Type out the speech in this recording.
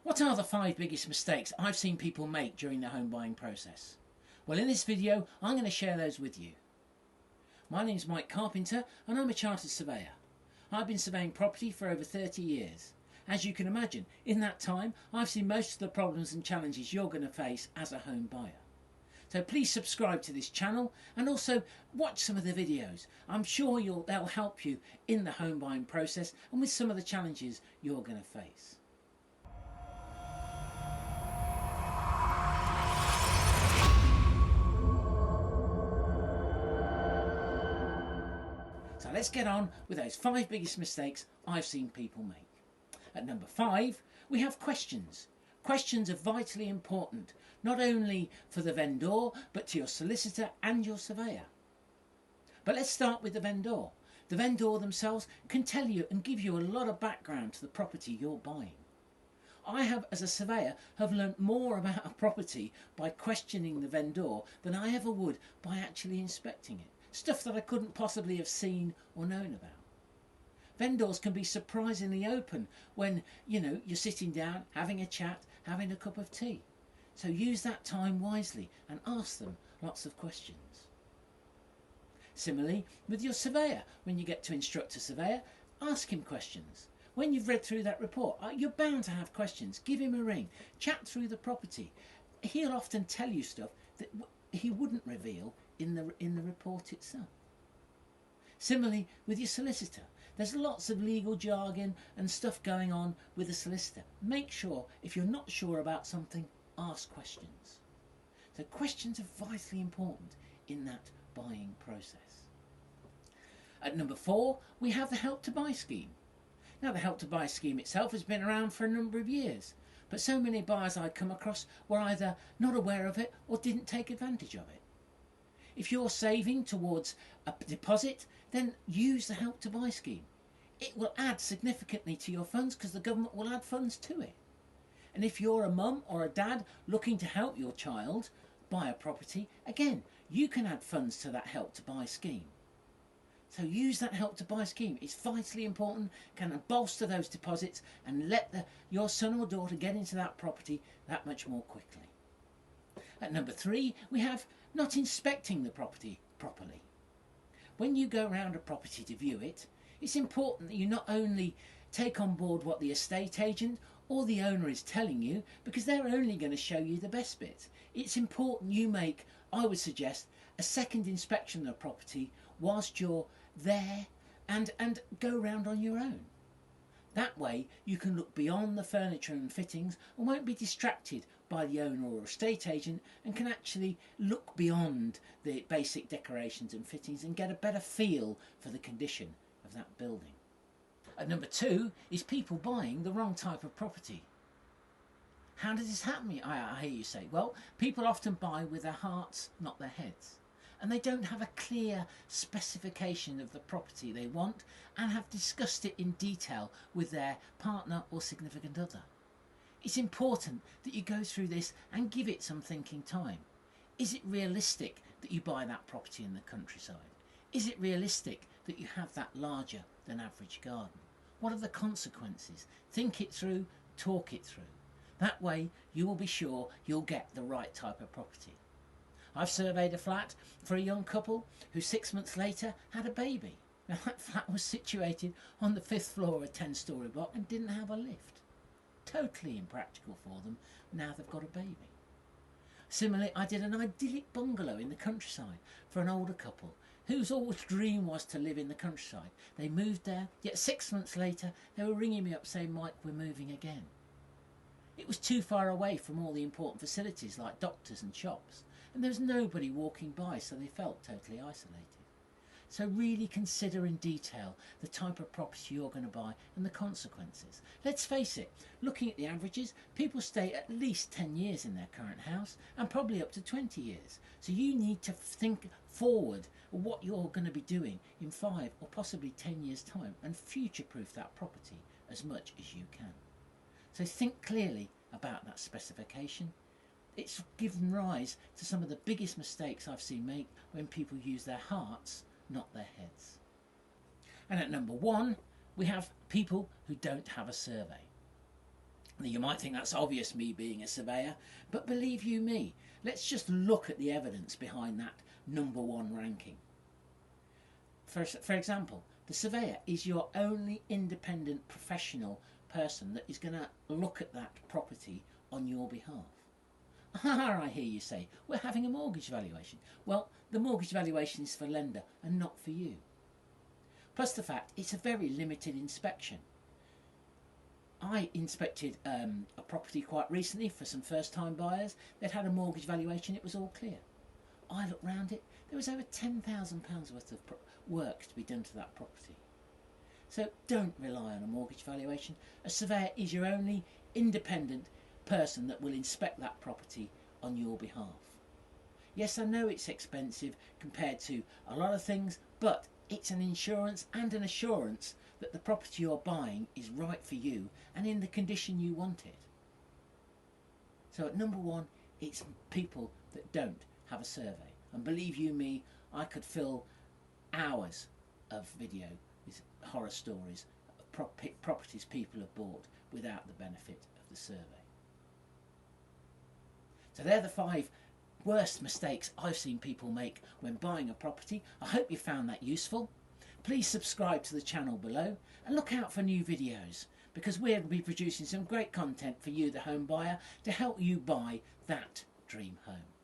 What are the 5 biggest mistakes I've seen people make during the home buying process? Well, in this video, I'm going to share those with you. My name's Mike Carpenter and I'm a chartered surveyor. I've been surveying property for over 30 years. As you can imagine, in that time, I've seen most of the problems and challenges you're going to face as a home buyer. So please subscribe to this channel and also watch some of the videos. I'm sure they'll help you in the home buying process and with some of the challenges you're going to face. So let's get on with those 5 biggest mistakes I've seen people make. At number 5, we have questions. Questions are vitally important, not only for the vendor, but to your solicitor and your surveyor. But let's start with the vendor. The vendor themselves can tell you and give you a lot of background to the property you're buying. I have, as a surveyor, have learnt more about a property by questioning the vendor than I ever would by actually inspecting it. Stuff that I couldn't possibly have seen or known about. Vendors can be surprisingly open when, you're sitting down, having a chat, having a cup of tea. So use that time wisely and ask them lots of questions. Similarly, with your surveyor, when you get to instruct a surveyor, ask him questions. When you've read through that report, you're bound to have questions. Give him a ring, chat through the property. He'll often tell you stuff that he wouldn't reveal in the report itself. Similarly with your solicitor, there's lots of legal jargon and stuff going on with a solicitor. Make sure, if you're not sure about something, ask questions. So questions are vitally important in that buying process. At number 4, we have the Help to Buy scheme. Now, the Help to Buy scheme itself has been around for a number of years, but so many buyers I come across were either not aware of it or didn't take advantage of it. If you're saving towards a deposit, then use the Help to Buy scheme. It will add significantly to your funds because the government will add funds to it. And if you're a mum or a dad looking to help your child buy a property, again, you can add funds to that Help to Buy scheme. So use that Help to Buy scheme. It's vitally important, can bolster those deposits and let your son or daughter get into that property that much more quickly. At number 3, we have not inspecting the property properly. When you go around a property to view it, it's important that you not only take on board what the estate agent or the owner is telling you, because they're only going to show you the best bits. It's important you make, I would suggest, a second inspection of the property whilst you're there and go round on your own. That way you can look beyond the furniture and fittings and won't be distracted by the owner or estate agent and can actually look beyond the basic decorations and fittings and get a better feel for the condition of that building. At number 2 is people buying the wrong type of property. How does this happen? I hear you say. Well, people often buy with their hearts, not their heads. And they don't have a clear specification of the property they want and have discussed it in detail with their partner or significant other. It's important that you go through this and give it some thinking time. Is it realistic that you buy that property in the countryside? Is it realistic that you have that larger than average garden? What are the consequences? Think it through, talk it through. That way you will be sure you'll get the right type of property. I've surveyed a flat for a young couple who 6 months later had a baby. Now, that flat was situated on the 5th floor of a 10-storey block and didn't have a lift. Totally impractical for them now they've got a baby. Similarly, I did an idyllic bungalow in the countryside for an older couple whose always dream was to live in the countryside. They moved there, yet 6 months later they were ringing me up saying, "Mike, we're moving again." It was too far away from all the important facilities like doctors and shops, and there was nobody walking by, so they felt totally isolated. So really consider in detail the type of property you're going to buy and the consequences. Let's face it, looking at the averages, people stay at least 10 years in their current house and probably up to 20 years. So you need to think forward what you're going to be doing in 5 or possibly 10 years' time and future-proof that property as much as you can. So think clearly about that specification. It's given rise to some of the biggest mistakes I've seen made when people use their hearts, not their heads. And at number 1, we have people who don't have a survey. Now, you might think that's obvious, me being a surveyor, but believe you me, let's just look at the evidence behind that #1 ranking. For example, the surveyor is your only independent professional person that is going to look at that property on your behalf. I hear you say, we're having a mortgage valuation. Well, the mortgage valuation is for lender and not for you. Plus the fact it's a very limited inspection. I inspected a property quite recently for some first-time buyers. They'd had a mortgage valuation, it was all clear. I looked round it, there was over £10,000 worth of work to be done to that property. So don't rely on a mortgage valuation. A surveyor is your only independent person that will inspect that property on your behalf. Yes, I know it's expensive compared to a lot of things, but it's an insurance and an assurance that the property you're buying is right for you and in the condition you want it. So at #1, it's people that don't have a survey. And believe you me, I could fill hours of video with horror stories of properties people have bought without the benefit of the survey. So they're the 5 worst mistakes I've seen people make when buying a property. I hope you found that useful. Please subscribe to the channel below and look out for new videos, because we'll be producing some great content for you, the home buyer, to help you buy that dream home.